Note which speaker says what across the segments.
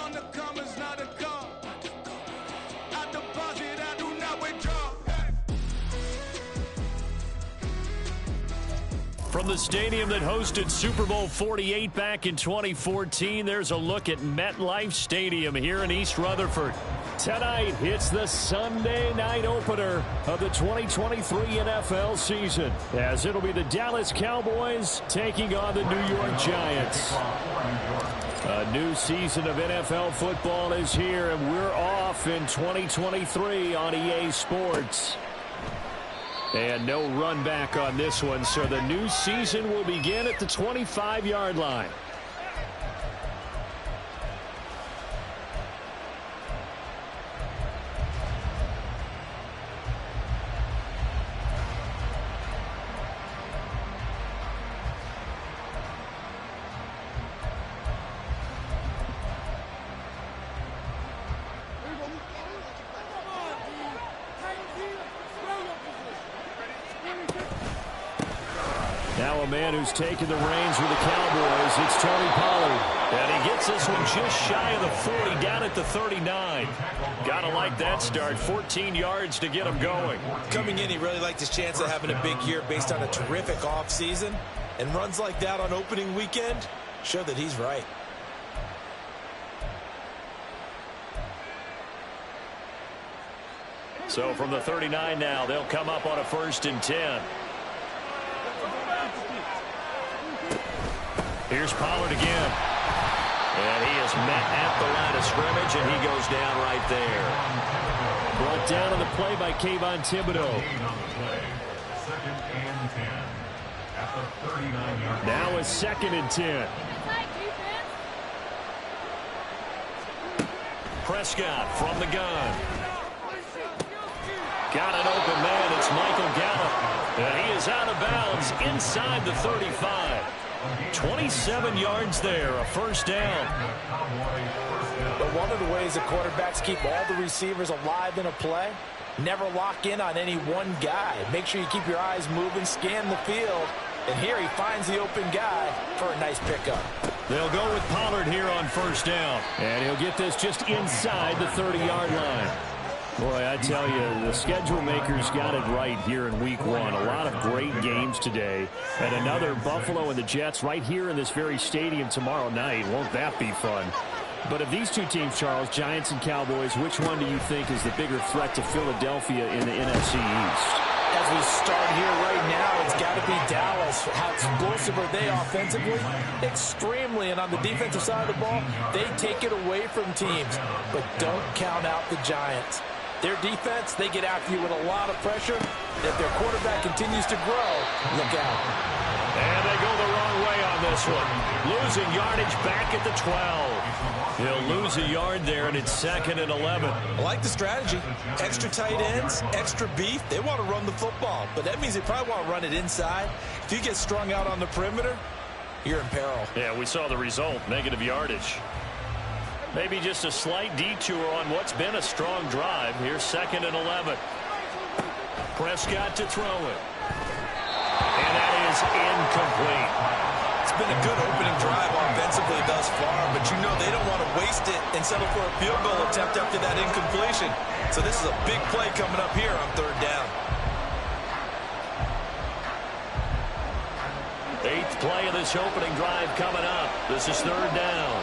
Speaker 1: on the come is not a call. I deposit, I do not withdraw.
Speaker 2: From the stadium that hosted Super Bowl 48 back in 2014, there's a look at MetLife Stadium here in East Rutherford. Tonight, it's the Sunday night opener of the 2023 NFL season, as it'll be the Dallas Cowboys taking on the New York Giants. A new season of NFL football is here, and we're off in 2023 on EA Sports. And no run back on this one, so the new season will begin at the 25-yard line. Now a man who's taken the reins with the Cowboys, it's Tony Pollard. And he gets this one just shy of the 40, down at the 39. Gotta like that start, 14 yards to get him going.
Speaker 3: Coming in, he really liked his chance of having a big year based on a terrific offseason. And runs like that on opening weekend show that he's right.
Speaker 2: So from the 39 now, they'll come up on a 1st and 10. Here's Pollard again. And he is met at the line of scrimmage, and he goes down right there. Brought down on the play by Kayvon Thibodeau. Now a 2nd and 10. Prescott from the gun. Got an open man. It's Michael Gallup. And he is out of bounds inside the 35. 27 yards there, a 1st down.
Speaker 3: But one of the ways the quarterbacks keep all the receivers alive in a play, never lock in on any one guy. Make sure you keep your eyes moving, scan the field, and here he finds the open guy for a nice pickup.
Speaker 2: They'll go with Pollard here on 1st down, and he'll get this just inside the 30-yard line. Boy, I tell you, the schedule makers got it right here in Week 1. A lot of great games today. And another Buffalo and the Jets right here in this very stadium tomorrow night. Won't that be fun? But of these two teams, Charles, Giants and Cowboys, which one do you think is the bigger threat to Philadelphia in the NFC East?
Speaker 3: As we start here right now, it's got to be Dallas. How explosive are they offensively? Extremely. And on the defensive side of the ball, they take it away from teams. But don't count out the Giants. Their defense, they get after you with a lot of pressure. If their quarterback continues to grow, look out.
Speaker 2: And they go the wrong way on this one. Losing yardage back at the 12. He'll lose a yard there, and it's 2nd and 11.
Speaker 3: I like the strategy. Extra tight ends, extra beef. They want to run the football, but that means they probably want to run it inside. If you get strung out on the perimeter, you're in peril.
Speaker 2: Yeah, we saw the result, negative yardage. Maybe just a slight detour on what's been a strong drive. Here's 2nd and 11. Prescott to throw it. And that is incomplete.
Speaker 3: It's been a good opening drive offensively thus far, but you know they don't want to waste it and settle for a field goal attempt after that incompletion. So this is a big play coming up here on 3rd down.
Speaker 2: 8th play of this opening drive coming up. This is 3rd down.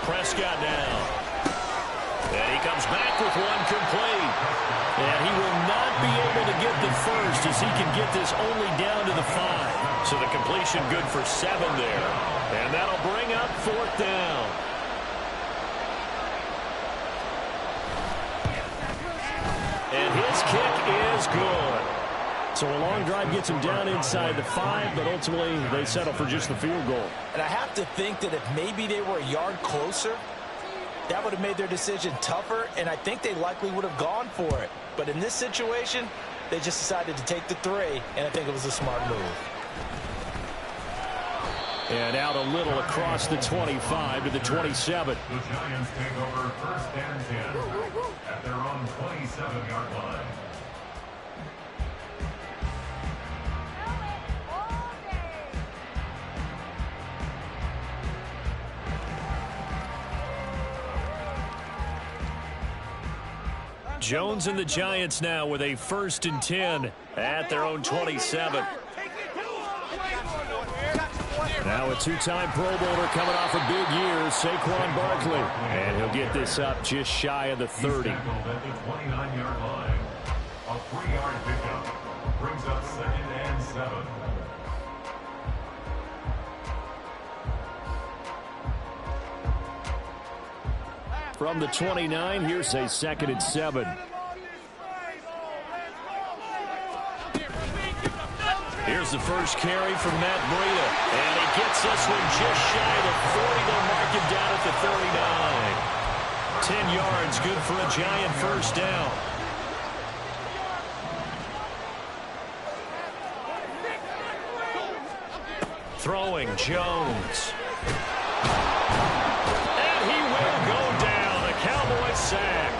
Speaker 2: Prescott now. And he comes back with one complete. And he will not be able to get the first as he can get this only down to the 5. So the completion good for 7 there. And that'll bring up 4th down. And his kick is good. So a long drive gets him down inside the 5, but ultimately they settle for just the field goal.
Speaker 3: And I have to think that if maybe they were a yard closer, that would have made their decision tougher, and I think they likely would have gone for it. But in this situation, they just decided to take the 3, and I think it was a smart move.
Speaker 2: And out a little across the 25 to the 27.
Speaker 4: The Giants take over 1st and 10 at their own 27-yard line.
Speaker 2: Jones and the Giants now with a 1st and 10 at their own 27. Now a 2-time Pro Bowler coming off a big year, Saquon Barkley. And he'll get this up just shy of the 30.
Speaker 4: At the 29-yard line. A 3-yard pickup brings up 2nd and 7.
Speaker 2: From the 29, here's a 2nd and 7. Here's the first carry from Matt Breida. And he gets this one just shy of the 40. They'll mark him down at the 39. 10 yards, good for a Giant first down. Throwing Jones. And he will go down. A Cowboy sack.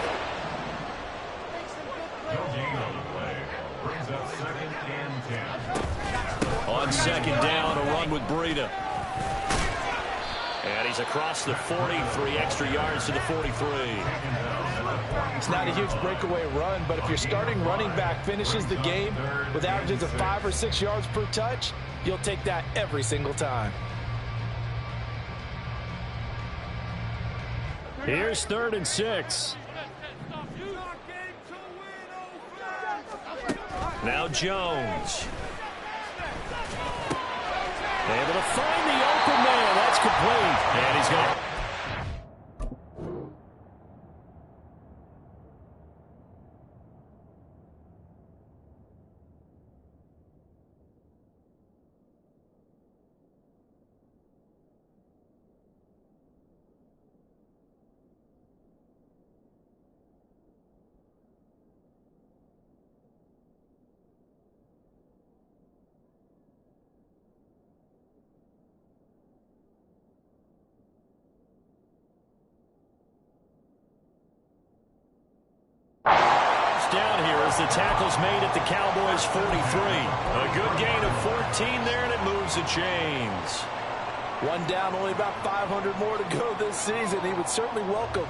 Speaker 4: No gain on the play. Brings up 2nd and 10.
Speaker 2: On 2nd down, a run with Breida. And he's across the 40, 3 extra yards to the 43.
Speaker 3: It's not a huge breakaway run, but if your starting running back finishes the game with averages of 5 or 6 yards per touch, you'll take that every single time.
Speaker 2: Here's 3rd and 6. Now Jones. Able to find the open man. That's complete. And he's got it. Down here as the tackle's made at the Cowboys' 43. A good gain of 14 there, and it moves the chains.
Speaker 3: One down, only about 500 more to go this season. He would certainly welcome.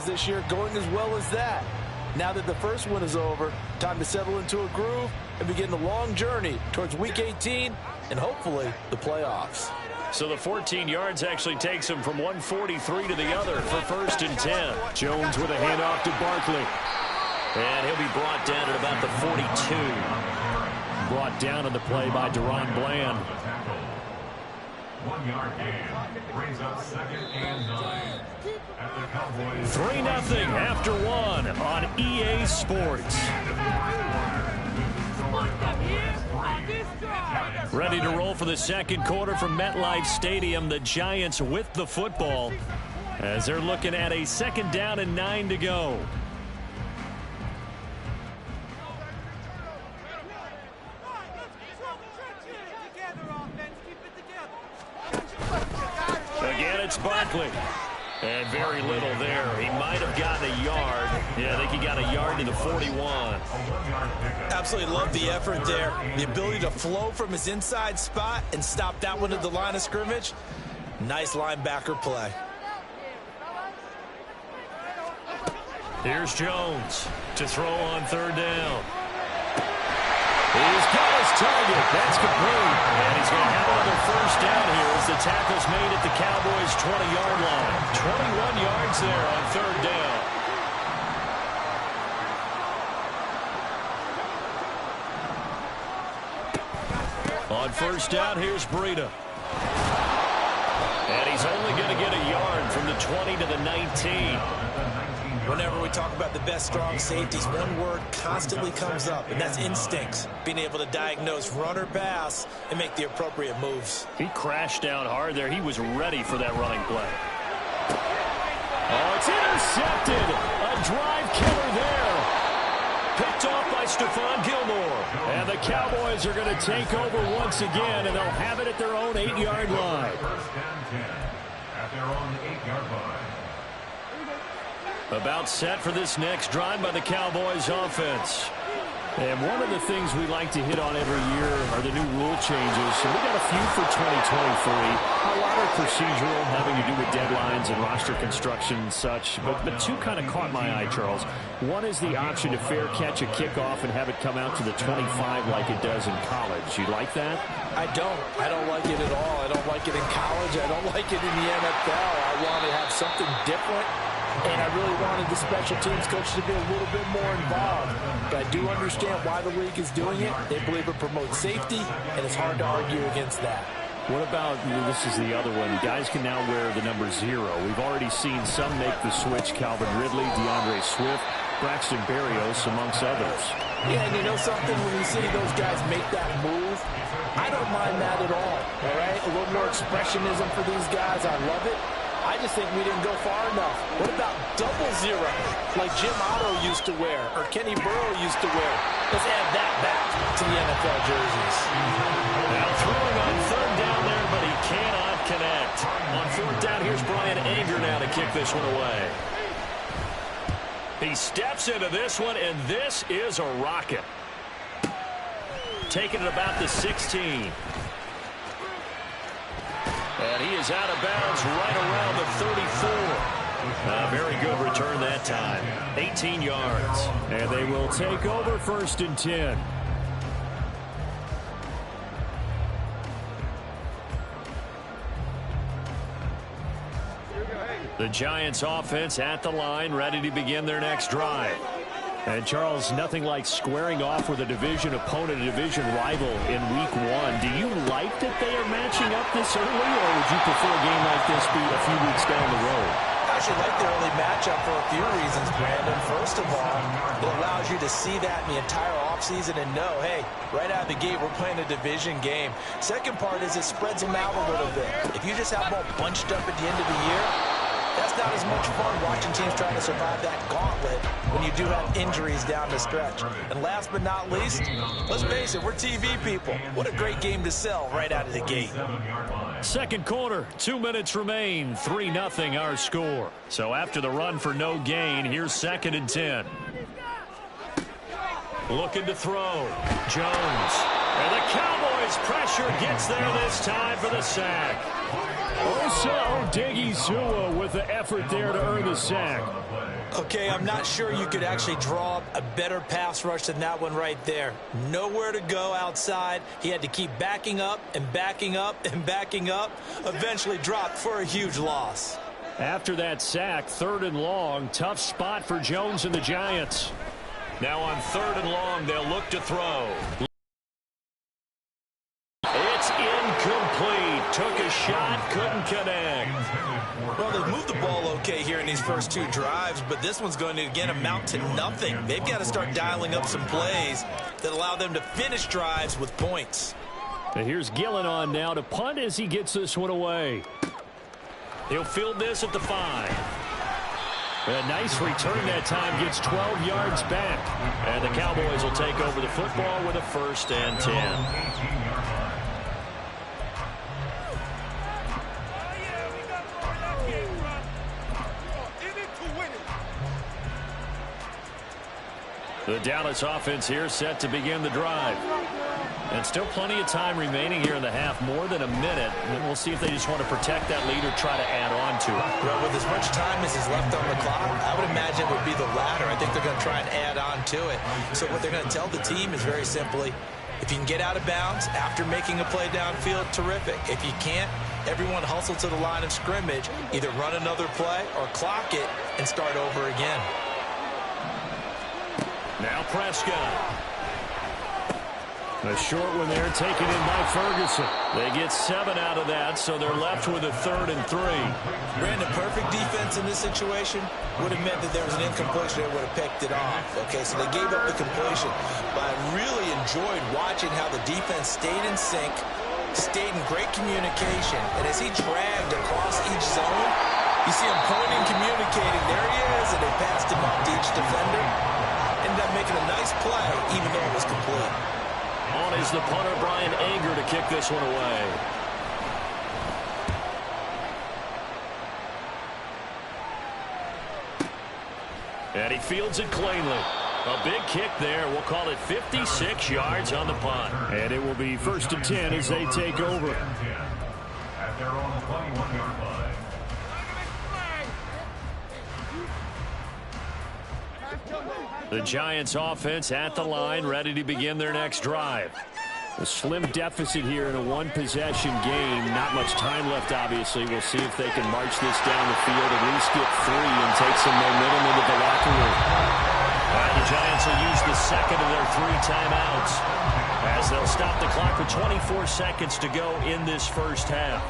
Speaker 3: games this year going as well as that. Now that the first one is over, time to settle into a groove and begin the long journey towards Week 18 and hopefully the playoffs.
Speaker 2: So the 14 yards actually takes him from 143 to the other for 1st and 10. Jones with a handoff to Barkley. And he'll be brought down at about the 42. Brought down in the play by Deron Bland.
Speaker 4: 1 yard gain brings up 2nd and 9 at the Cowboys.
Speaker 2: 3-0 after 1 on EA Sports. Ready to roll for the second quarter from MetLife Stadium. The Giants with the football as they're looking at a 2nd down and 9 to go. Again, it's Barkley. And very little there. He might have gotten a yard. Yeah, I think he got a yard to the 41.
Speaker 3: Absolutely love the effort there. The ability to flow from his inside spot and stop that one at the line of scrimmage. Nice linebacker play.
Speaker 2: Here's Jones to throw on 3rd down. He's got his target. That's complete. And he's going to have another 1st down here as the tackle's made at the Cowboys' 20-yard line. 21 yards there on 3rd down. On 1st down, here's Breida. And he's only going to get a yard from the 20 to the 19.
Speaker 3: Whenever we talk about the best strong safeties, one word constantly comes up, and that's instincts. Being able to diagnose run or pass and make the appropriate moves.
Speaker 2: He crashed down hard there. He was ready for that running play. Oh, it's intercepted. A drive killer there. Picked off by Stephon Gilmore. And the Cowboys are going to take over once again, and they'll have it at their own 8-yard line.
Speaker 4: 1st and 10 at their own 8-yard line.
Speaker 2: About set for this next drive by the Cowboys offense. And one of the things we like to hit on every year are the new rule changes. So we got a few for 2023. A lot are procedural, having to do with deadlines and roster construction and such. But two kind of caught my eye, Charles. One is the option to fair catch a kickoff and have it come out to the 25 like it does in college. You like that?
Speaker 3: I don't. I don't like it at all. I don't like it in college. I don't like it in the NFL. I want to have something different. And I really wanted the special teams coach to be a little bit more involved. But I do understand why the league is doing it. They believe it promotes safety, and it's hard to argue against that.
Speaker 2: What about, this is the other one, guys can now wear the number 0. We've already seen some make the switch. Calvin Ridley, DeAndre Swift, Braxton Berrios, amongst others.
Speaker 3: Yeah, and you know something? When you see those guys make that move, I don't mind that at all right? A little more expressionism for these guys. I love it. I just think we didn't go far enough. What about 00, like Jim Otto used to wear, or Kenny Burrow used to wear? Let's add that back to the NFL jerseys.
Speaker 2: Now throwing on 3rd down there, but he cannot connect. On 4th down, here's Brian Anger now to kick this one away. He steps into this one, and this is a rocket. Taking it about the 16. And he is out of bounds right around the 34. Very good return that time. 18 yards. And they will take over 1st and 10. The Giants offense at the line, ready to begin their next drive. And, Charles, nothing like squaring off with a division opponent, a division rival in Week 1. Do you like that they are matching up this early, or would you prefer a game like this be a few weeks down the road?
Speaker 3: I actually like the early matchup for a few reasons, Brandon. First of all, it allows you to see that in the entire offseason and know, hey, right out of the gate, we're playing a division game. Second part is it spreads them out a little bit. If you just have them all bunched up at the end of the year, that's not as much fun watching teams trying to survive that gauntlet when you do have injuries down the stretch. And last but not least, let's face it, we're TV people. What a great game to sell right out of the gate.
Speaker 2: Second quarter, 2 minutes remain, 3-0 our score. So after the run for no gain, here's 2nd and 10. Looking to throw. Jones. And the Cowboys pressure gets there this time for the sack. Osa Odighizuwa with the effort there to earn the sack.
Speaker 3: Okay, I'm not sure you could actually draw up a better pass rush than that one right there. Nowhere to go outside. He had to keep backing up and backing up and backing up. Eventually dropped for a huge loss.
Speaker 2: After that sack, 3rd and long. Tough spot for Jones and the Giants. Now on 3rd and long, they'll look to throw. It's incomplete. Took a shot, couldn't connect.
Speaker 3: Well, they've moved the ball okay here in these first 2 drives, but this one's going to, again, amount to nothing. They've got to start dialing up some plays that allow them to finish drives with points.
Speaker 2: And here's Gillen on now to punt as he gets this one away. He'll field this at the 5. A nice return that time, gets 12 yards back. And the Cowboys will take over the football with a 1st and 10. The Dallas offense here set to begin the drive. And still plenty of time remaining here in the half, more than a minute. And we'll see if they just want to protect that lead or try to add on to it.
Speaker 3: Well, with as much time as is left on the clock, I would imagine it would be the latter. I think they're going to try and add on to it. So what they're going to tell the team is very simply, if you can get out of bounds after making a play downfield, terrific. If you can't, everyone hustle to the line of scrimmage, either run another play or clock it and start over again.
Speaker 2: Now Prescott. A short one there taken in by Ferguson. They get 7 out of that, so they're left with a 3rd and 3.
Speaker 3: Brandon, perfect defense in this situation would have meant that there was an incompletion. They would have picked it off. Okay, so they gave up the completion. But I really enjoyed watching how the defense stayed in sync, stayed in great communication. And as he dragged across each zone, you see him pointing, communicating. There he is, and they passed him up to each defender. Ended up making a nice play, even though it was complete.
Speaker 2: On is the punter, Brian Anger, to kick this one away. And he fields it cleanly. A big kick there. We'll call it 56 yards on the punt. And it will be 1st and 10 as they take over.
Speaker 4: At their own 21-yard line.
Speaker 2: The Giants offense at the line, ready to begin their next drive. A slim deficit here in a 1-possession game. Not much time left, obviously. We'll see if they can march this down the field, at least get 3 and take some momentum into the locker room. The Giants will use the second of their 3 timeouts as they'll stop the clock with 24 seconds to go in this first half.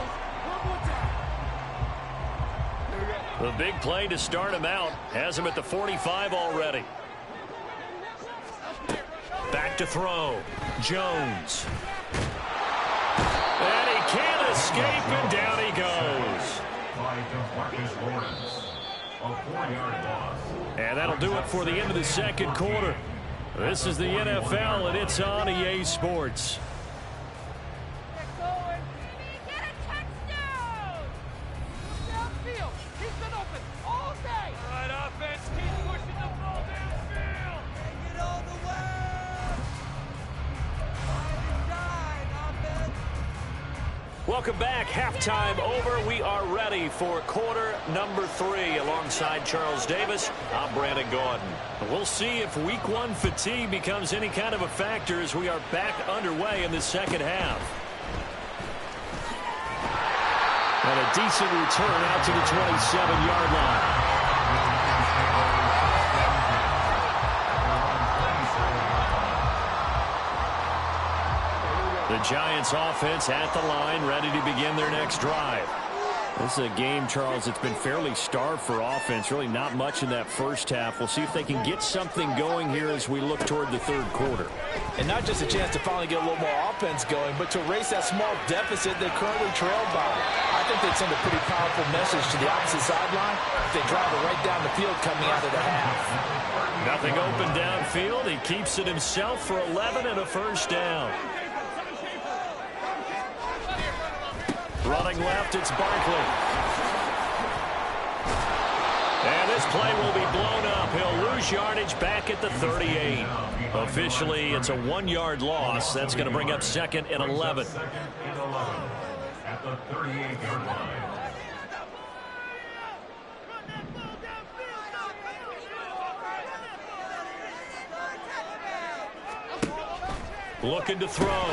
Speaker 2: The big play to start him out has him at the 45 already. Back to throw. Jones. And he can't escape, and down he goes. And that'll do it for the end of the second quarter. This is the NFL, and it's on EA Sports. Welcome back. Halftime over. We are ready for quarter number 3. Alongside Charles Davis, I'm Brandon Gordon. We'll see if week 1 fatigue becomes any kind of a factor as we are back underway in the second half. And a decent return out to the 27-yard line. The Giants offense at the line, ready to begin their next drive. This is a game, Charles, that's been fairly starved for offense. Really not much in that first half. We'll see if they can get something going here as we look toward the third quarter.
Speaker 3: And not just a chance to finally get a little more offense going, but to erase that small deficit they're currently trailed by. I think they'd send a pretty powerful message to the opposite sideline if they drive it right down the field coming out of the half.
Speaker 2: Nothing open downfield. He keeps it himself for 11 and a first down. Running left, it's Barkley. And this play will be blown up. He'll lose yardage back at the 38. Officially, it's a 1-yard loss. That's going to bring up 2nd and 11.
Speaker 4: At the 38-yard line.
Speaker 2: Looking to throw.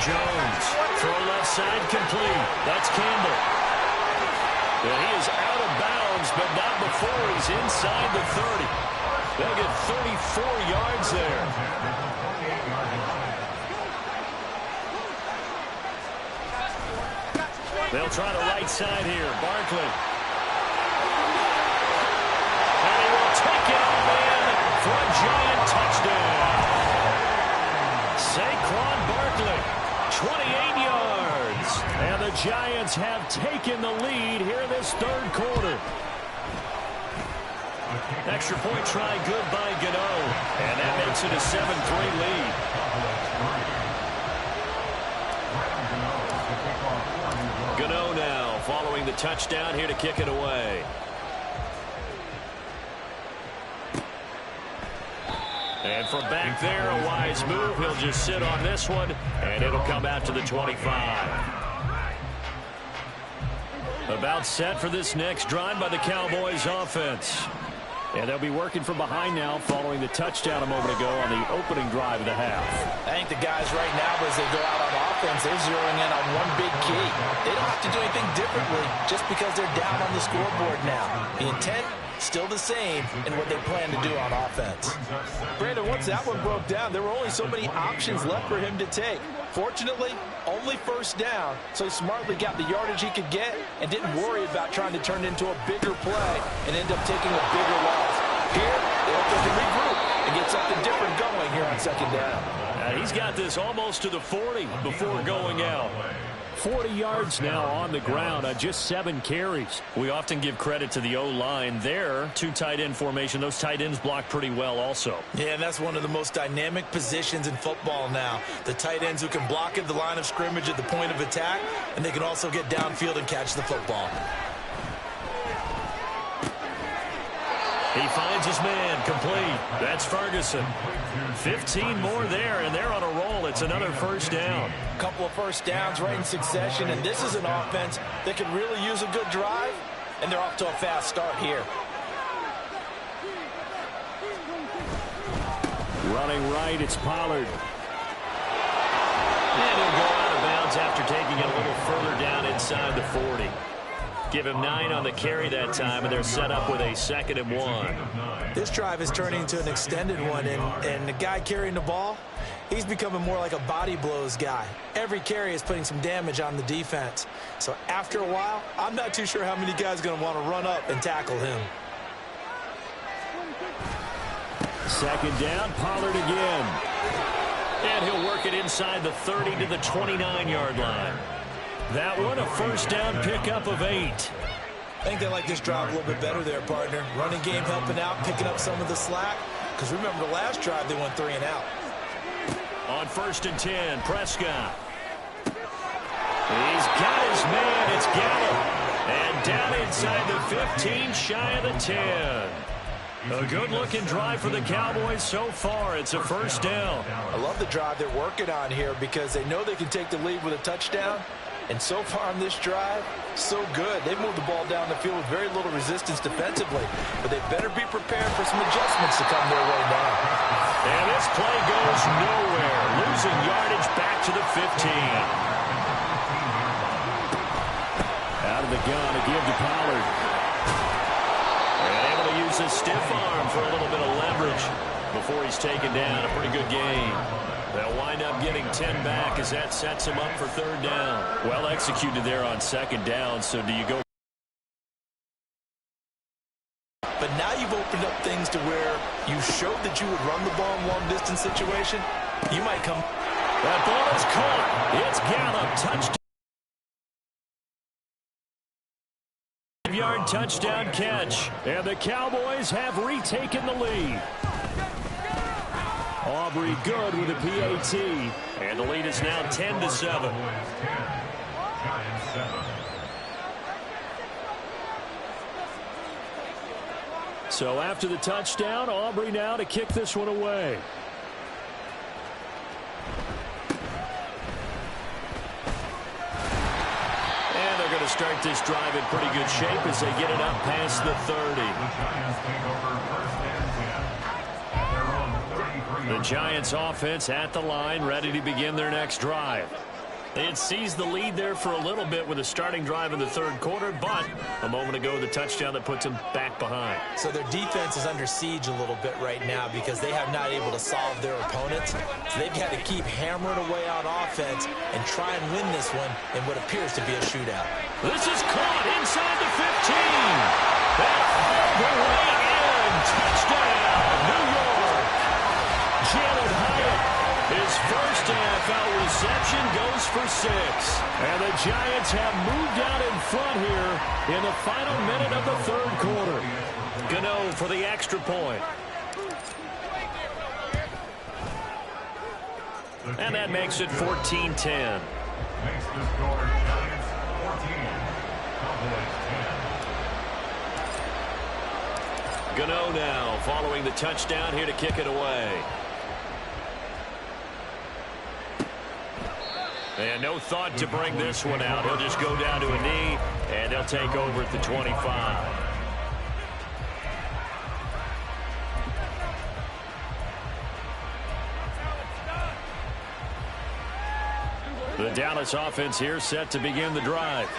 Speaker 2: Jones. Throw left side complete. That's Campbell. And he is out of bounds, but not before he's inside the 30. They'll get 34 yards there. They'll try the right side here. Barkley. And he will take it all in for a giant touchdown. Saquon Barkley, 28 yards. And the Giants have taken the lead here this third quarter. Extra point try good by Gano. And that makes it a 7-3 lead. Gano now following the touchdown here to kick it away. And from back there, a wise move. He'll just sit on this one, and it'll come out to the 25. About set for this next drive by the Cowboys offense. And they'll be working from behind now following the touchdown a moment ago on the opening drive of the half.
Speaker 3: I think the guys right now, as they go out on offense, they're zeroing in on one big key. They don't have to do anything differently just because they're down on the scoreboard now. The intent, still the same in what they plan to do on offense. Brandon, once that one broke down, there were only so many options left for him to take. Fortunately, only first down, so he smartly got the yardage he could get and didn't worry about trying to turn it into a bigger play and end up taking a bigger loss. Here, they hope they can regroup and get something different going here on second down.
Speaker 2: He's got this almost to the 40 before going out. 40 yards now on the ground on just 7 carries. We often give credit to the O-line there. 2 tight end formation. Those tight ends block pretty well also.
Speaker 3: Yeah, and that's one of the most dynamic positions in football now. The tight ends who can block at the line of scrimmage at the point of attack, and they can also get downfield and catch the football.
Speaker 2: He finds his man complete. That's Ferguson. 15 more there, and they're on a roll. It's another first down.
Speaker 3: A couple of first downs right in succession, and this is an offense that could really use a good drive, and they're off to a fast start here.
Speaker 2: Running right, it's Pollard. And he'll go out of bounds after taking it a little further down inside the 40. Give him 9 on the carry that time, and they're set up with a 2nd and 1.
Speaker 3: This drive is turning into an extended one, and the guy carrying the ball, he's becoming more like a body blows guy. Every carry is putting some damage on the defense. So after a while, I'm not too sure how many guys are going to want to run up and tackle him.
Speaker 2: 2nd down, Pollard again. And he'll work it inside the 30 to the 29-yard line. That one, a first down pickup of 8.
Speaker 3: I think they like this drive a little bit better there, partner. Running game helping out, picking up some of the slack. Because remember, the last drive, they went 3 and out.
Speaker 2: On 1st and 10, Prescott. He's got his man. It's Gallup. And down inside the 15, shy of the 10. A good-looking drive for the Cowboys so far. It's a first down.
Speaker 3: I love the drive they're working on here because they know they can take the lead with a touchdown. And so far on this drive, so good. They've moved the ball down the field with very little resistance defensively. But they better be prepared for some adjustments to come their way now.
Speaker 2: And this play goes nowhere. Losing yardage back to the 15. Out of the gun to give to Pollard. And able to use his stiff arm for a little bit of leverage before he's taken down. A pretty good game. They'll wind up getting 10 back as that sets him up for 3rd down. Well executed there on 2nd down, so do you go?
Speaker 3: But now you've opened up things to where you showed that you would run the ball in long-distance situation. You might come.
Speaker 2: That ball is caught. It's Gallup. Touchdown. 5-yard touchdown catch. And the Cowboys have retaken the lead. Aubrey good with a PAT. And the lead is now 10-7. So after the touchdown, Aubrey now to kick this one away. And they're going to start this drive in pretty good shape as they get it up past the 30. The Giants offense at the line, ready to begin their next drive. They had seized the lead there for a little bit with a starting drive in the third quarter, but a moment ago the touchdown that puts them back behind.
Speaker 3: So their defense is under siege a little bit right now because they have not able to solve their opponents. So they've got to keep hammering away on offense and try and win this one in what appears to be a shootout.
Speaker 2: This is caught inside the 15. That all the way in. Touchdown, New York. Jalen Hyatt. His first NFL reception goes for 6. And the Giants have moved out in front here in the final minute of the third quarter. Gano for the extra point. And that makes it 14-10.
Speaker 4: Makes the score Giants 14, Cowboys 10.
Speaker 2: Gano now following the touchdown here to kick it away. And no thought to bring this one out. He'll just go down to a knee, and they'll take over at the 25. The Dallas offense here set to begin the drive.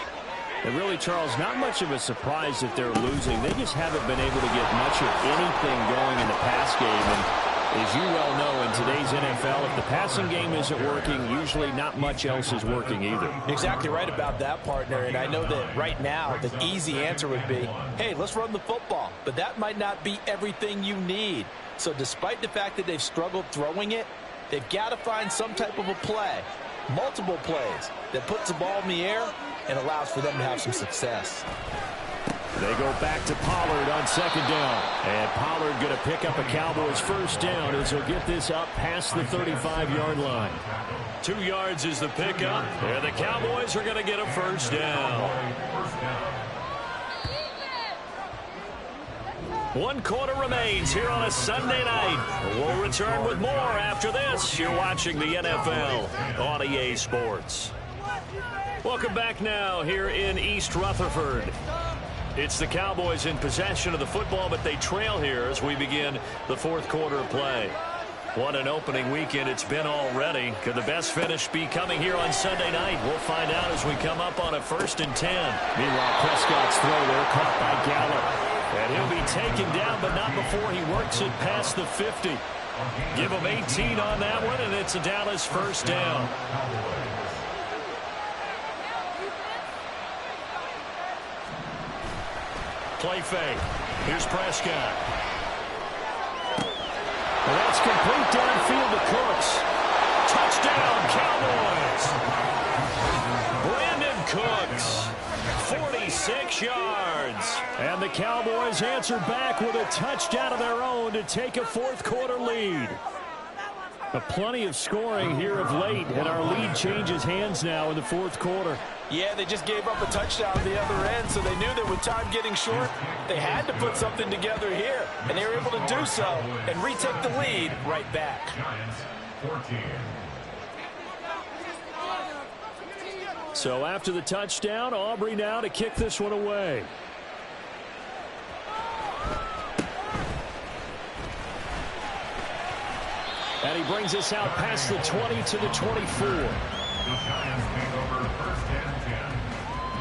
Speaker 5: And really, Charles, not much of a surprise that they're losing. They just haven't been able to get much of anything going in the pass game. And as you well know, in today's NFL, if the passing game isn't working, usually not much else is working either.
Speaker 3: Exactly right about that, partner. And I know that right now the easy answer would be, hey, let's run the football. But that might not be everything you need. So despite the fact that they've struggled throwing it, they've got to find some type of a play, multiple plays, that puts the ball in the air and allows for them to have some success.
Speaker 2: They go back to Pollard on second down. And Pollard going to pick up a Cowboys first down as he'll get this up past the 35-yard line. 2 yards is the pickup. And the Cowboys are going to get a first down. 1 quarter remains here on a Sunday night. We'll return with more after this. You're watching the NFL on EA Sports. Welcome back now here in East Rutherford. It's the Cowboys in possession of the football, but they trail here as we begin the fourth quarter of play. What an opening weekend it's been already. Could the best finish be coming here on Sunday night? We'll find out as we come up on a 1st and 10.
Speaker 5: Meanwhile, Prescott's throw there caught by Gallup.
Speaker 2: And he'll be taken down, but not before he works it past the 50. Give him 18 on that one, and it's a Dallas first down. Play fake. Here's Prescott.
Speaker 5: And that's complete downfield to Cooks.
Speaker 2: Touchdown, Cowboys. Brandon Cooks, 46 yards.
Speaker 5: And the Cowboys answer back with a touchdown of their own to take a fourth quarter lead. Plenty of scoring here of late, and our lead changes hands now in the fourth quarter.
Speaker 3: Yeah, they just gave up a touchdown at the other end, so they knew that with time getting short, they had to put something together here, and they were able to do so and retake the lead right back.
Speaker 4: Giants 14.
Speaker 5: So after the touchdown, Aubrey now to kick this one away. And he brings us out past the 20 to the 24.
Speaker 4: The Giants take over 1st and 10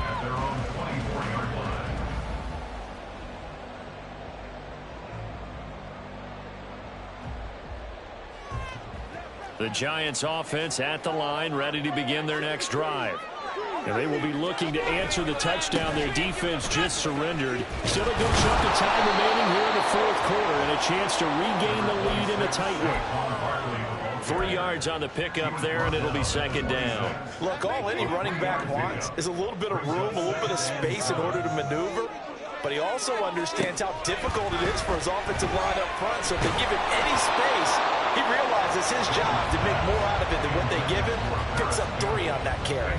Speaker 4: at their own 24-yard line.
Speaker 2: The Giants offense at the line, ready to begin their next drive.
Speaker 5: And they will be looking to answer the touchdown their defense just surrendered. Still a good chunk of time remaining here in the fourth quarter and a chance to regain the lead in a tight one.
Speaker 2: 3 yards on the pickup there, and it'll be second down.
Speaker 3: Look, all any running back wants is a little bit of room, a little bit of space in order to maneuver. But he also understands how difficult it is for his offensive line up front. So if they give him any space, he realizes his job to make more out of it than what they give him. Picks up 3 on that carry.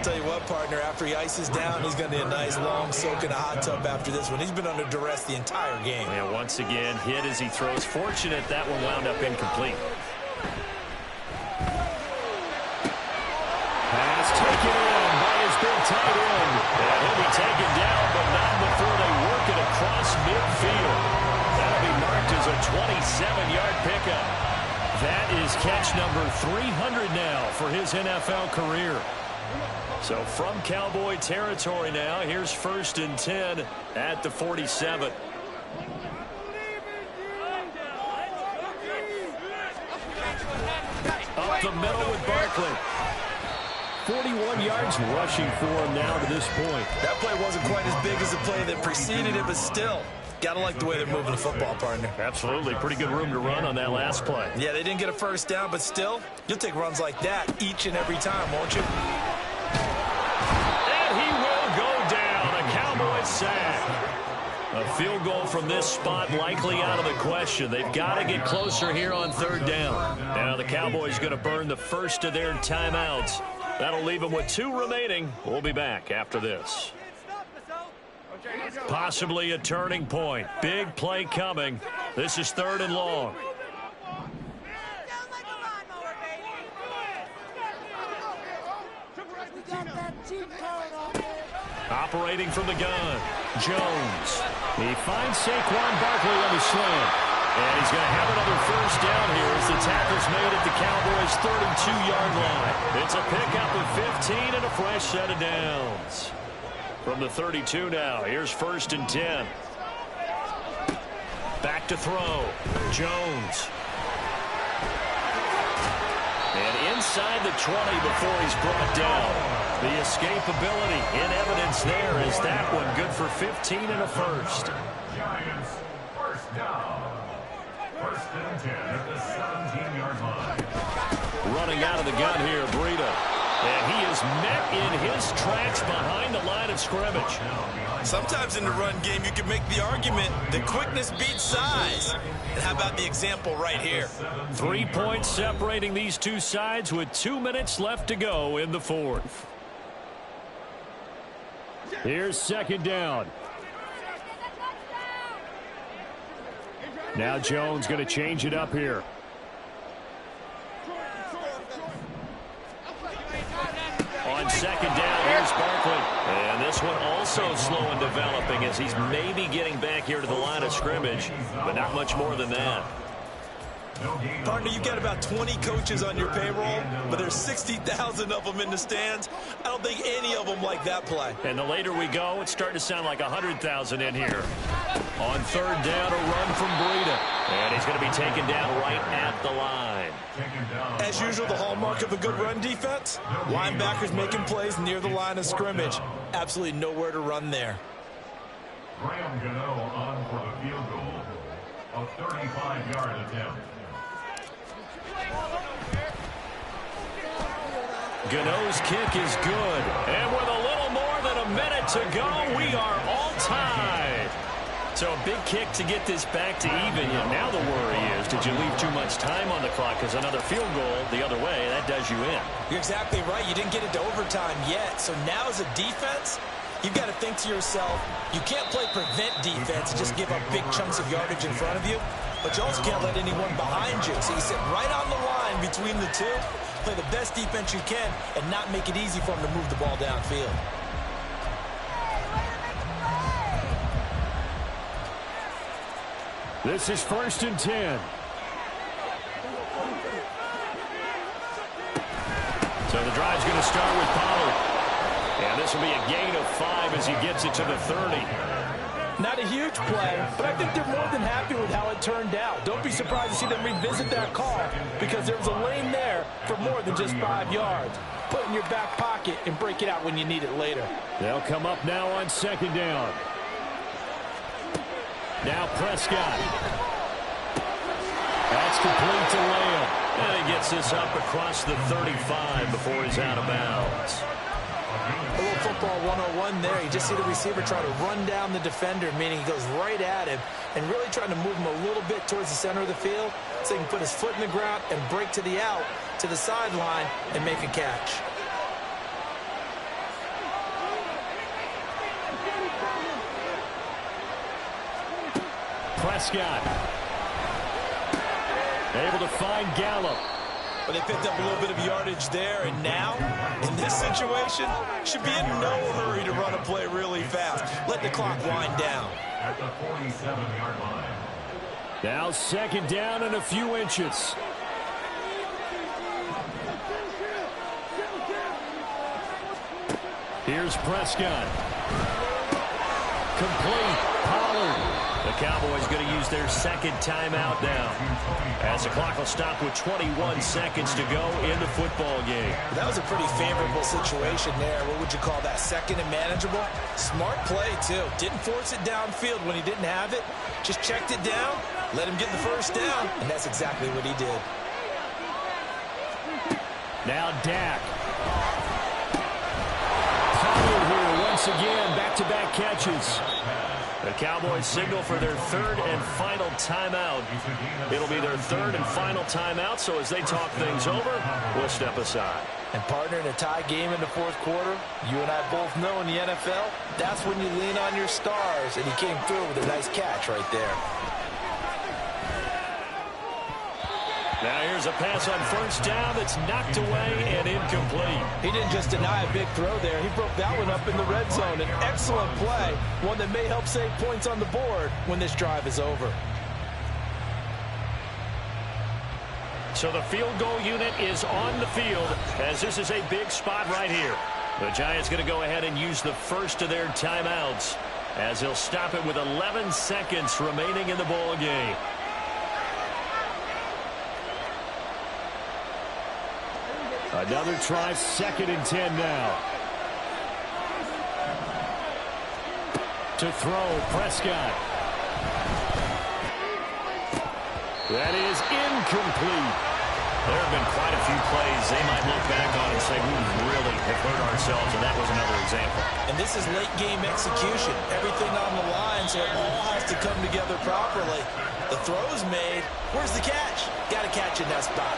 Speaker 3: Tell you what, partner, after he ices down, he's going to need a nice long soak in a hot tub after this one. He's been under duress the entire game.
Speaker 2: And once again, hit as he throws. Fortunate that one wound up incomplete.
Speaker 5: Pass taken in by his big tight end.
Speaker 2: And he'll be taken down, but not before they work it across midfield. That'll be marked as a 27-yard pickup. That is catch number 300 now for his NFL career. So from Cowboy territory now, here's 1st and 10 at the 47. Up the middle with Barkley. 41 yards rushing for him now to this point.
Speaker 3: That play wasn't quite as big as the play that preceded it, but still, got to like the way they're moving the football, partner.
Speaker 2: Absolutely. Pretty good room to run on that last play.
Speaker 3: Yeah, they didn't get a first down, but still, you'll take runs like that each and every time, won't you?
Speaker 2: And he will go down. A Cowboy sack. A field goal from this spot likely out of the question. They've got to get closer here on 3rd down. Now the Cowboys going to burn the first of their timeouts. That'll leave them with 2 remaining. We'll be back after this. Possibly a turning point. Big play coming. This is 3rd and long. Operating from the gun, Jones. He finds Saquon Barkley on the slant. And he's going to have another first down here as the tackle's made at the Cowboys' 32-yard line. It's a pickup of 15 and a fresh set of downs. From the 32 now, here's 1st and 10. Back to throw, Jones. And inside the 20 before he's brought down. The escapability in evidence there is that one good for 15 and a first.
Speaker 4: Giants, first down. 1st and 10 at the 17-yard line.
Speaker 2: Running out of the gun here, Breida. And he is met in his tracks behind the line of scrimmage.
Speaker 3: Sometimes in the run game, you can make the argument that quickness beats size. And how about the example right here?
Speaker 2: 3 points separating these two sides with 2 minutes left to go in the 4th. Here's 2nd down. Now Jones going to change it up here. On 2nd down, here's Barkley. And this one also slow in developing as he's maybe getting back here to the line of scrimmage, but not much more than that.
Speaker 3: Partner, you've got about 20 coaches on your payroll, but there's 60,000 of them in the stands. I don't think any of them like that play.
Speaker 2: And the later we go, it's starting to sound like 100,000 in here. On 3rd down, a run from Breida. And he's going to be taken down right at the line.
Speaker 3: As usual, the hallmark of a good run defense, linebackers making plays near the line of scrimmage. Absolutely nowhere to run there.
Speaker 4: Graham Gano on for the field goal. A 35-yard attempt.
Speaker 2: Gano's kick is good. And with a little more than a minute to go, we are all tied. So a big kick to get this back to even. And now the worry is, did you leave too much time on the clock? Because another field goal the other way, that does you in.
Speaker 3: You're exactly right. You didn't get into overtime yet. So now as a defense, you've got to think to yourself, you can't play prevent defense and just give up big chunks of yardage in front of you. But you also can't let anyone behind you. So you sit right on the line between the two, play the best defense you can, and not make it easy for them to move the ball downfield.
Speaker 2: This is 1st and 10. So the drive's going to start with Pollard. And this will be a gain of 5 as he gets it to the 30.
Speaker 3: Not a huge play, but I think they're more than happy with how it turned out. Don't be surprised to see them revisit that call because there was a lane there for more than just 5 yards. Put it in your back pocket and break it out when you need it later.
Speaker 2: They'll come up now on 2nd down. Now Prescott. That's complete to Lamb. And he gets this up across the 35 before he's out of bounds.
Speaker 3: A little football 101 there. You just see the receiver trying to run down the defender, meaning he goes right at him and really trying to move him a little bit towards the center of the field so he can put his foot in the ground and break to the out, to the sideline, and make a catch.
Speaker 2: Prescott. Able to find Gallup.
Speaker 3: But they picked up a little bit of yardage there, and now, in this situation, should be in no hurry to run a play really fast. Let the clock wind down.
Speaker 4: At the 47-yard line.
Speaker 2: Now 2nd down and a few inches. Here's Prescott. Complete. Pollard. The Cowboys going to use their second timeout now, as the clock will stop with 21 seconds to go in the football game.
Speaker 3: That was a pretty favorable situation there. What would you call that? Second and manageable? Smart play, too. Didn't force it downfield when he didn't have it. Just checked it down, let him get the first down, and that's exactly what he did.
Speaker 2: Now Dak. Pollard here once again, back-to-back catches. The Cowboys signal for their third and final timeout. It'll be their third and final timeout, so as they talk things over, we'll step aside.
Speaker 3: And partner, in a tie game in the fourth quarter, you and I both know in the NFL, that's when you lean on your stars, and he came through with a nice catch right there.
Speaker 2: Now here's a pass on first down that's knocked away and incomplete.
Speaker 3: He didn't just deny a big throw there. He broke that one up in the red zone. An excellent play, one that may help save points on the board when this drive is over.
Speaker 2: So the field goal unit is on the field, as this is a big spot right here. The Giants going to go ahead and use the first of their timeouts, as he'll stop it with 11 seconds remaining in the ball game. Another try, 2nd and 10 now. To throw, Prescott. That is incomplete. There have been quite a few plays they might look back on and say, we really have hurt ourselves, and that was another example.
Speaker 3: And this is late game execution. Everything on the line, so it all has to come together properly. The throw's made. Where's the catch? Got to catch in that spot.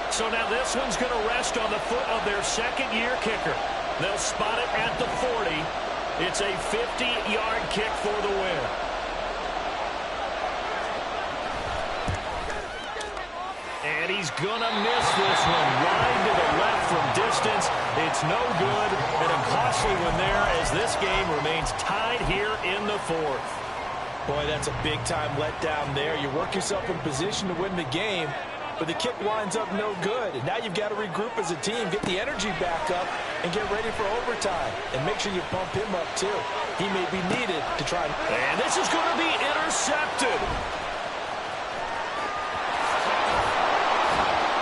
Speaker 2: So now this one's going to rest on the foot of their second-year kicker. They'll spot it at the 40. It's a 50-yard kick for the win. And he's going to miss this one. Wide to the left from distance. It's no good. And a costly one there as this game remains tied here in the fourth.
Speaker 3: Boy, that's a big-time letdown there. You work yourself in position to win the game, but the kick winds up no good. And now you've got to regroup as a team, get the energy back up, and get ready for overtime. And make sure you pump him up, too. He may be needed to try.
Speaker 2: And this is going to be intercepted.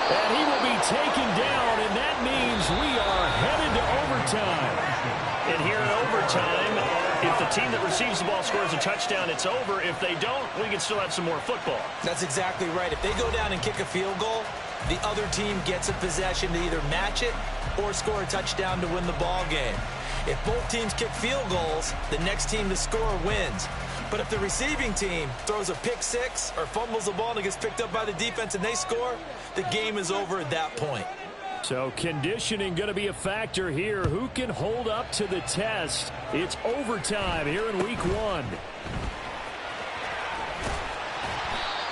Speaker 2: And he will be taken down, and that means we are headed to overtime. And here in overtime, if the team that receives the ball scores a touchdown, it's over. If they don't, we can still have some more football.
Speaker 3: That's exactly right. If they go down and kick a field goal, the other team gets a possession to either match it or score a touchdown to win the ball game. If both teams kick field goals, the next team to score wins. But if the receiving team throws a pick six or fumbles the ball and it gets picked up by the defense and they score, the game is over at that point.
Speaker 2: So conditioning going to be a factor here. Who can hold up to the test? It's overtime here in week 1.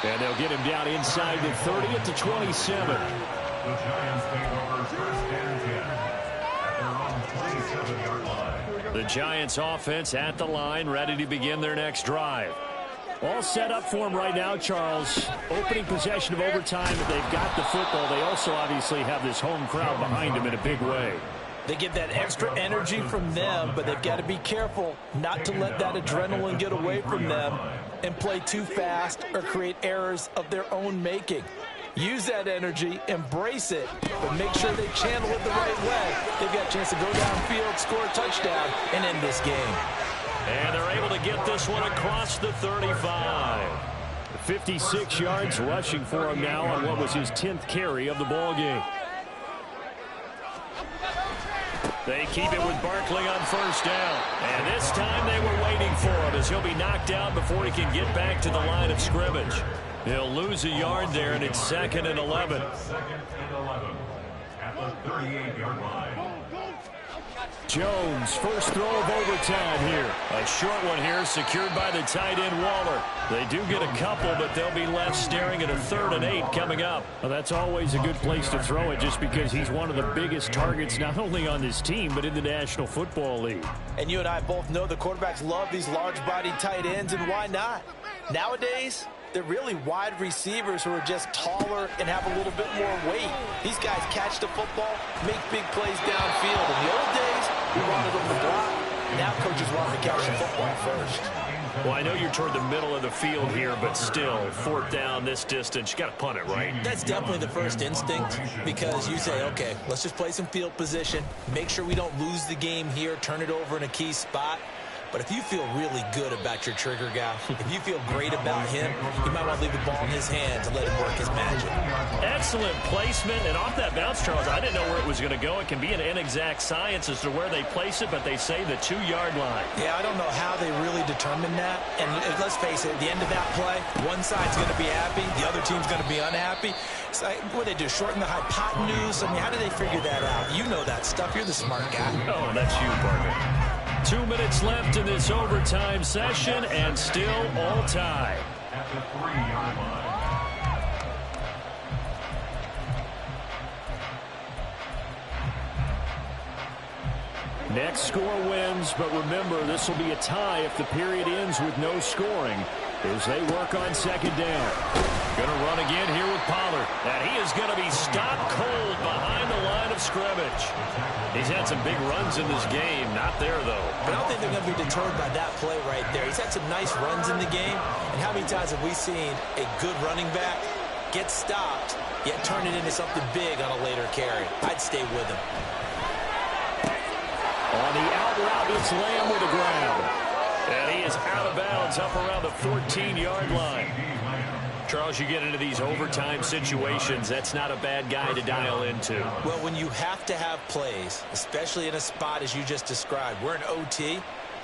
Speaker 2: And they'll get him down inside the 30 at the 27.
Speaker 4: The Giants take over first and 10 at their own 27-yard line.
Speaker 2: The Giants offense at the line, ready to begin their next drive. All set up for them right now, Charles. Opening possession of overtime. They've got the football. They also obviously have this home crowd behind them in a big way.
Speaker 3: They get that extra energy from them, but they've got to be careful not to let that adrenaline get away from them and play too fast or create errors of their own making. Use that energy, embrace it, but make sure they channel it the right way. They've got a chance to go downfield, score a touchdown, and end this game.
Speaker 2: And they're able to get this one across the 35. 56 yards rushing for him now on what was his 10th carry of the ball game. They keep it with Barkley on first down. And this time they were waiting for him as he'll be knocked out before he can get back to the line of scrimmage. He'll lose a yard there, and it's 2nd and 11.
Speaker 4: 2nd and 11 at the 38-yard line.
Speaker 2: Jones, first throw of overtime here. A short one here, secured by the tight end Waller. They do get a couple, but they'll be left staring at a 3rd and 8 coming up. Well, that's always a good place to throw it just because he's one of the biggest targets not only on this team, but in the National Football League.
Speaker 3: And you and I both know the quarterbacks love these large-bodied tight ends, and why not? Nowadays, They're really wide receivers who are just taller and have a little bit more weight. These guys catch the football, make big plays downfield. In the old days, we wanted them to block. Now coaches want them to catch the football first.
Speaker 2: Well, I know you're toward the middle of the field here, but still, 4th down this distance, you got to punt it, right?
Speaker 3: That's definitely the first instinct, because you say, okay, let's just play some field position, make sure we don't lose the game here, turn it over in a key spot. But if you feel really good about your trigger guy, if you feel great about him, you might want to leave the ball in his hands and let him work his magic.
Speaker 2: Excellent placement, and off that bounce, Charles, I didn't know where it was going to go. It can be an inexact science as to where they place it, but they say the 2-yard line.
Speaker 3: Yeah, I don't know how they really determine that. And let's face it, at the end of that play, one side's going to be happy, the other team's going to be unhappy. It's like, what do they do, shorten the hypotenuse? I mean, how do they figure that out? You know that stuff. You're the smart guy.
Speaker 2: Oh, that's you, partner. 2 minutes left in this overtime session, and still all tied.
Speaker 4: At the 3-yard line.
Speaker 2: Next score wins, but remember, this will be a tie if the period ends with no scoring as they work on 2nd down. Going to run again here with Pollard, and he is going to be stopped cold behind the line of scrimmage. He's had some big runs in this game. Not there, though.
Speaker 3: But I don't think they're going to be deterred by that play right there. He's had some nice runs in the game. And how many times have we seen a good running back get stopped, yet turn it into something big on a later carry? I'd stay with him.
Speaker 2: On the out route, it's Lamb with the grab. And he is out of bounds up around the 14-yard line. Charles, you get into these overtime situations, that's not a bad guy to dial into.
Speaker 3: Well, when you have to have plays, especially in a spot as you just described, we're in OT,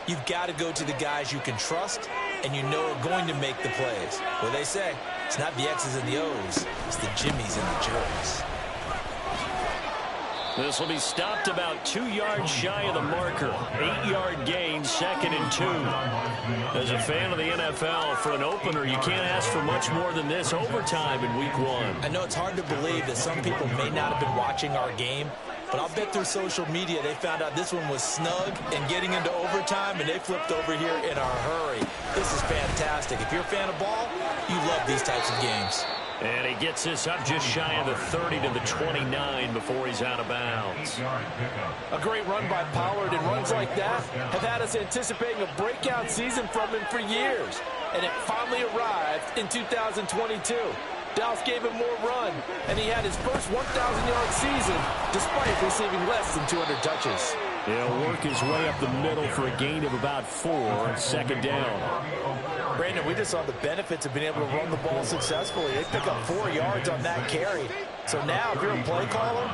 Speaker 3: you've got to go to the guys you can trust and you know are going to make the plays. What they say, it's not the X's and the O's, it's the Jimmies and the Joes.
Speaker 2: This will be stopped about 2 yards shy of the marker. 8-yard gain, 2nd and 2. As a fan of the NFL, for an opener, you can't ask for much more than this overtime in week 1.
Speaker 3: I know it's hard to believe that some people may not have been watching our game, but I'll bet through social media they found out this one was snug and getting into overtime, and they flipped over here in a hurry. This is fantastic. If you're a fan of ball, you love these types of games.
Speaker 2: And he gets this up just shy of the 30 to the 29 before he's out of bounds.
Speaker 3: A great run by Pollard, and runs like that have had us anticipating a breakout season from him for years. And it finally arrived in 2022. Dallas gave him more run, and he had his first 1,000-yard season despite receiving less than 200 touches.
Speaker 2: He'll work his way up the middle for a gain of about 4, 2nd down.
Speaker 3: Brandon, we just saw the benefits of being able to run the ball successfully. They pick up 4 yards on that carry. So now, if you're a play caller,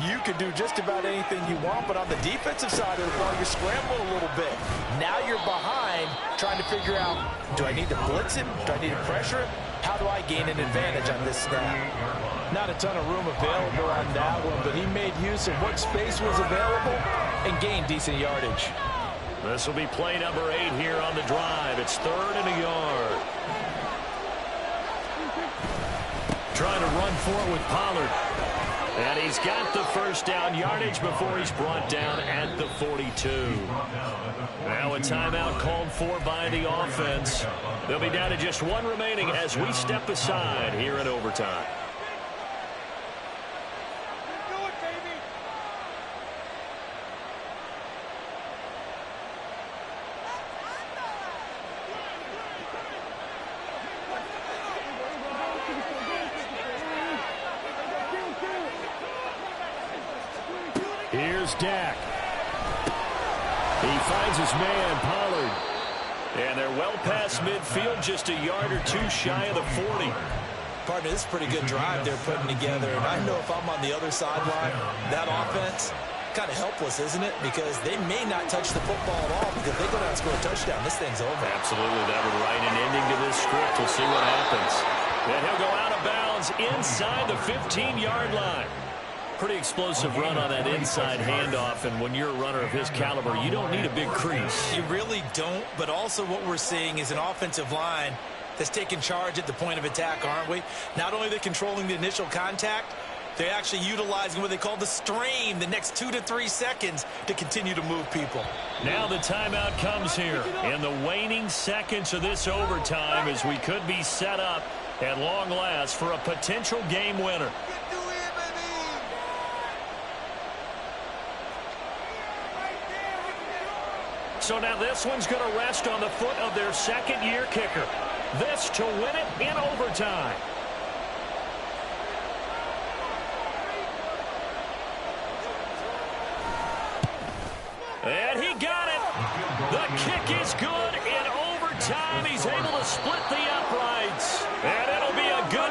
Speaker 3: you can do just about anything you want, but on the defensive side of the ball, you're scrambling a little bit. Now you're behind, trying to figure out, do I need to blitz him? Do I need to pressure him? How do I gain an advantage on this snap? Not a ton of room available on that one, but he made use of what space was available and gained decent yardage.
Speaker 2: This will be play number 8 here on the drive. It's 3rd and a yard. Trying to run for it with Pollard. And he's got the first down yardage before he's brought down at the 42. Now a timeout called for by the offense. They'll be down to just 1 remaining as we step aside here in overtime. Here's Dak. He finds his man, Pollard. And they're well past midfield, just a yard or 2 shy of the 40.
Speaker 3: Partner, this is a pretty good drive they're putting together. And I know if I'm on the other sideline, that offense, kind of helpless, isn't it? Because they may not touch the football at all, because if they go down and score a touchdown, this thing's over.
Speaker 2: Absolutely. That would write an ending to this script. We'll see what happens. And he'll go out of bounds inside the 15-yard line. Pretty explosive run on that inside handoff, and when you're a runner of his caliber, you don't need a big crease.
Speaker 3: You really don't, but also what we're seeing is an offensive line that's taking charge at the point of attack, aren't we? Not only are they controlling the initial contact, They actually utilizing what they call the strain, the next 2 to 3 seconds to continue to move people.
Speaker 2: Now the timeout comes here in the waning seconds of this overtime as we could be set up at long last for a potential game winner. So now this one's going to rest on the foot of their second-year kicker. This to win it in overtime. And he got it. The kick is good in overtime. He's able to split the uprights. And it'll be a good